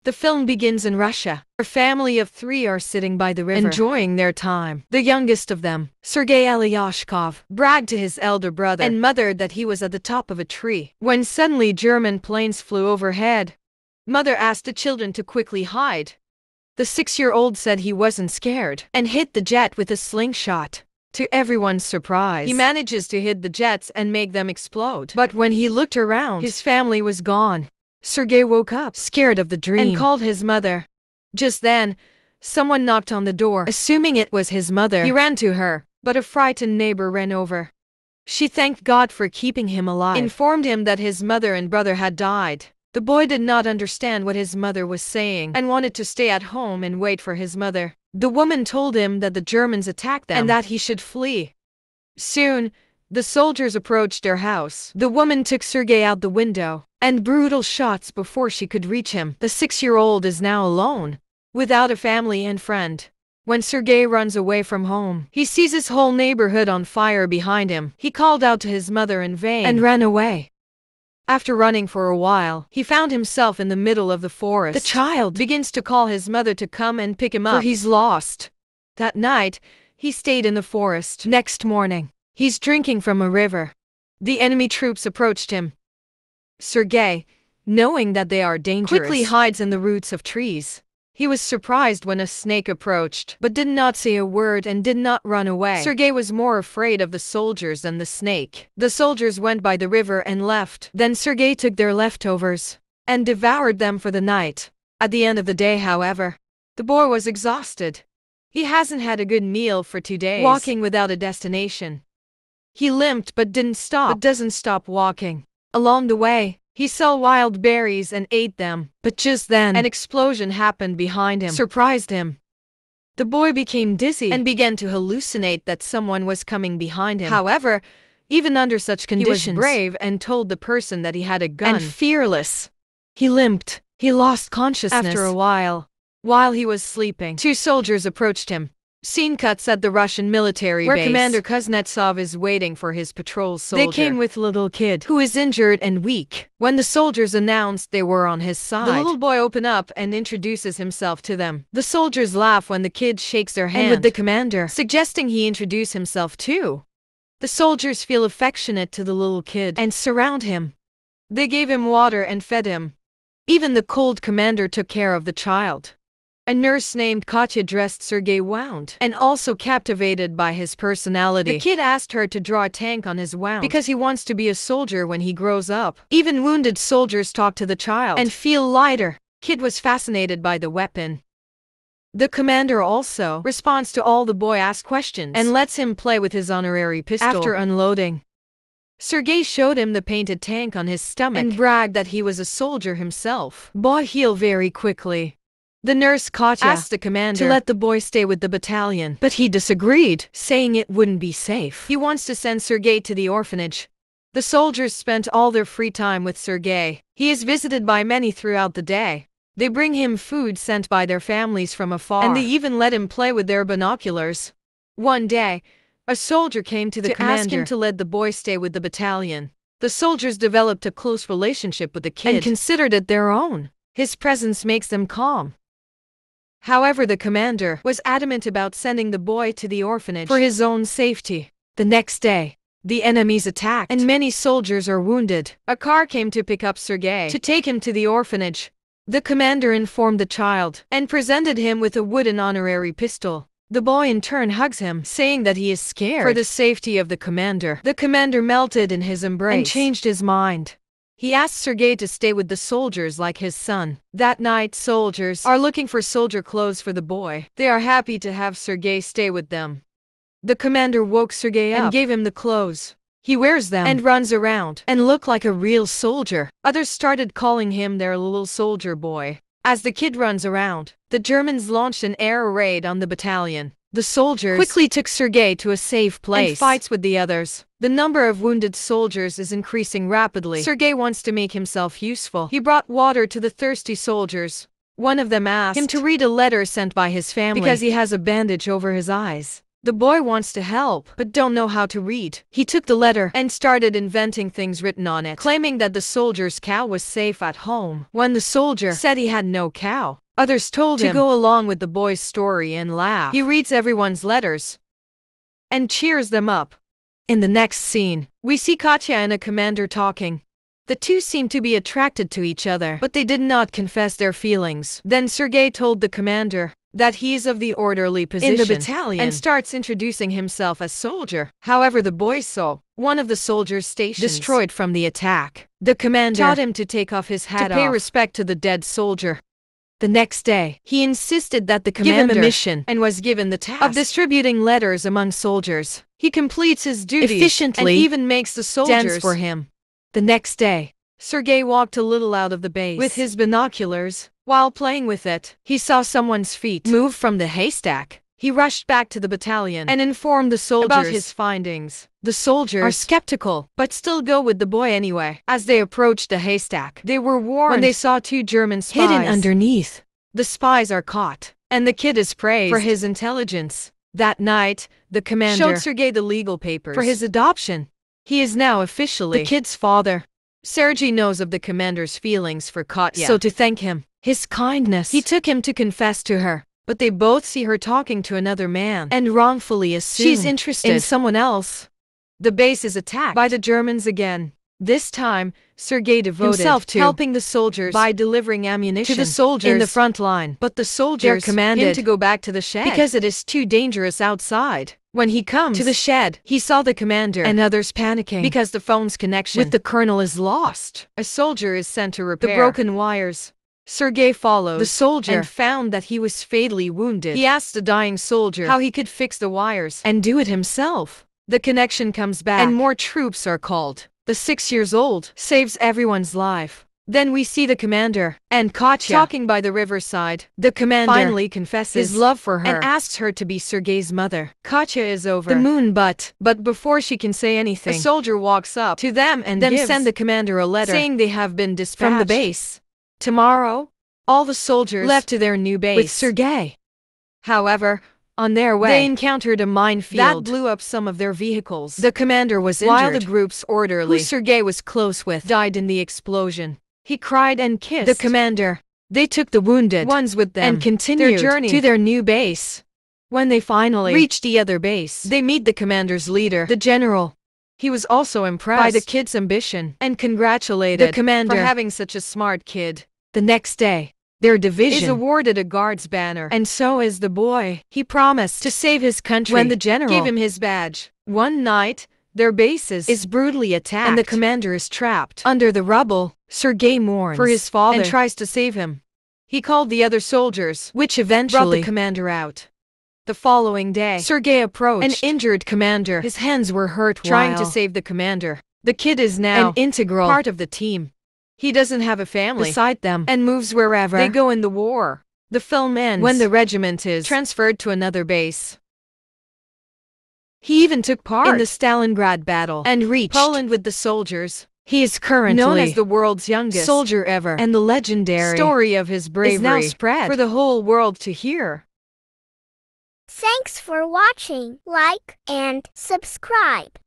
The film begins in Russia. A family of 3 are sitting by the river, enjoying their time. The youngest of them, Sergei Aleshkov, bragged to his elder brother and mother that he was at the top of a tree, when suddenly German planes flew overhead. Mother asked the children to quickly hide. The 6-year-old said he wasn't scared, and hit the jet with a slingshot. To everyone's surprise, he manages to hit the jets and make them explode. But when he looked around, his family was gone. Sergei woke up, scared of the dream, and called his mother. Just then, someone knocked on the door. Assuming it was his mother, he ran to her, but a frightened neighbor ran over. She thanked God for keeping him alive, informed him that his mother and brother had died. The boy did not understand what his mother was saying and wanted to stay at home and wait for his mother. The woman told him that the Germans attacked them and that he should flee. Soon, the soldiers approached their house. The woman took Sergei out the window, and brutal shots before she could reach him. The 6-year-old is now alone, without a family and friend. When Sergei runs away from home, he sees his whole neighborhood on fire behind him. He called out to his mother in vain and ran away. After running for a while, he found himself in the middle of the forest. The child begins to call his mother to come and pick him up, for he's lost. That night, he stayed in the forest. Next morning, he's drinking from a river. The enemy troops approached him. Sergei, knowing that they are dangerous, quickly hides in the roots of trees. He was surprised when a snake approached, but did not say a word and did not run away. Sergei was more afraid of the soldiers than the snake. The soldiers went by the river and left. Then Sergei took their leftovers and devoured them for the night. At the end of the day, however, the boy was exhausted. He hasn't had a good meal for 2 days, walking without a destination. He limped but doesn't stop walking. Along the way, he saw wild berries and ate them, but just then, an explosion happened behind him, surprised him. The boy became dizzy and began to hallucinate that someone was coming behind him. However, even under such conditions, he was brave and told the person that he had a gun, and fearless. He limped. He lost consciousness. After a while he was sleeping, 2 soldiers approached him. Scene cuts at the Russian military base, where Commander Kuznetsov is waiting for his patrol soldier. They came with little kid, who is injured and weak. When the soldiers announced they were on his side, the little boy opens up and introduces himself to them. The soldiers laugh when the kid shakes their hand with the commander, suggesting he introduce himself too. The soldiers feel affectionate to the little kid and surround him. They gave him water and fed him. Even the cold commander took care of the child. A nurse named Katya dressed Sergei wound, and also captivated by his personality. The kid asked her to draw a tank on his wound because he wants to be a soldier when he grows up. Even wounded soldiers talk to the child and feel lighter. Kid was fascinated by the weapon. The commander also responds to all the boy asks questions and lets him play with his honorary pistol. After unloading, Sergei showed him the painted tank on his stomach and bragged that he was a soldier himself. Boy healed very quickly. The nurse Katya asked the commander to let the boy stay with the battalion, but he disagreed, saying it wouldn't be safe. He wants to send Sergei to the orphanage. The soldiers spent all their free time with Sergei. He is visited by many throughout the day. They bring him food sent by their families from afar, and they even let him play with their binoculars. One day, a soldier came to the commander ask him to let the boy stay with the battalion. The soldiers developed a close relationship with the kid and considered it their own. His presence makes them calm. However, the commander was adamant about sending the boy to the orphanage for his own safety. The next day, the enemies attacked, and many soldiers are wounded. A car came to pick up Sergei to take him to the orphanage. The commander informed the child and presented him with a wooden honorary pistol. The boy in turn hugs him, saying that he is scared for the safety of the commander. The commander melted in his embrace and changed his mind. He asked Sergei to stay with the soldiers like his son. That night, soldiers are looking for soldier clothes for the boy. They are happy to have Sergei stay with them. The commander woke Sergei up and gave him the clothes. He wears them and runs around and look like a real soldier. Others started calling him their little soldier boy. As the kid runs around, the Germans launched an air raid on the battalion. The soldiers quickly took Sergei to a safe place and fights with the others. The number of wounded soldiers is increasing rapidly. Sergei wants to make himself useful. He brought water to the thirsty soldiers. One of them asked him to read a letter sent by his family because he has a bandage over his eyes. The boy wants to help, but don't know how to read. He took the letter and started inventing things written on it, claiming that the soldier's cow was safe at home. When the soldier said he had no cow, others told him to go along with the boy's story and laugh. He reads everyone's letters and cheers them up. In the next scene, we see Katya and a commander talking. The two seem to be attracted to each other, but they did not confess their feelings. Then Sergei told the commander that he is of the orderly position in the battalion and starts introducing himself as soldier. However, the boy saw one of the soldiers' stations destroyed from the attack. The commander taught him to take off his hat to pay respect to the dead soldier. The next day, he insisted that the commander give him a mission and was given the task of distributing letters among soldiers. He completes his duties efficiently and even makes the soldiers dance for him. The next day, Sergei walked a little out of the base with his binoculars. While playing with it, he saw someone's feet move from the haystack. He rushed back to the battalion and informed the soldiers about his findings. The soldiers are skeptical, but still go with the boy anyway. As they approached the haystack, they were warned when they saw two German spies hidden underneath. The spies are caught, and the kid is praised for his intelligence. That night, the commander showed Sergei the legal papers for his adoption. He is now officially the kid's father. Sergei knows of the commander's feelings for Katya, so to thank him, his kindness, he took him to confess to her. But they both see her talking to another man and wrongfully assume she's interested in someone else. The base is attacked by the Germans again. This time, Sergei devoted himself to helping the soldiers by delivering ammunition to the soldiers in the front line. But the soldiers commanded him to go back to the shed because it is too dangerous outside. When he comes to the shed, he saw the commander and others panicking because the phone's connection with the colonel is lost. A soldier is sent to repair the broken wires. Sergei followed the soldier and found that he was fatally wounded. He asked the dying soldier how he could fix the wires and do it himself. The connection comes back and more troops are called. The 6-year-old saves everyone's life. Then we see the commander and Katya talking by the riverside. The commander finally confesses his love for her and asks her to be Sergei's mother. Katya is over the moon, but before she can say anything, a soldier walks up to them and then send the commander a letter saying they have been dispatched from the base. Tomorrow, all the soldiers left to their new base with Sergei. However, on their way, they encountered a minefield that blew up some of their vehicles. The commander was injured, while the group's orderly, who Sergei was close with, died in the explosion. He cried and kissed the commander. They took the wounded ones with them and continued their journey to their new base. When they finally reached the other base, they meet the commander's leader, the general. He was also impressed by the kid's ambition and congratulated the commander for having such a smart kid. The next day, their division is awarded a guard's banner, and so is the boy. He promised to save his country when the general gave him his badge. One night, their base is brutally attacked, and the commander is trapped under the rubble. Sergei mourns for his father and tries to save him. He called the other soldiers, which eventually brought the commander out. The following day, Sergei approached an injured commander. His hands were hurt trying to save the commander. The kid is now an integral part of the team. He doesn't have a family beside them and moves wherever they go in the war. The film ends when the regiment is transferred to another base. He even took part in the Stalingrad battle and reached Poland with the soldiers. He is currently known as the world's youngest soldier ever, and the legendary story of his bravery is now spread for the whole world to hear. Thanks for watching. Like and subscribe.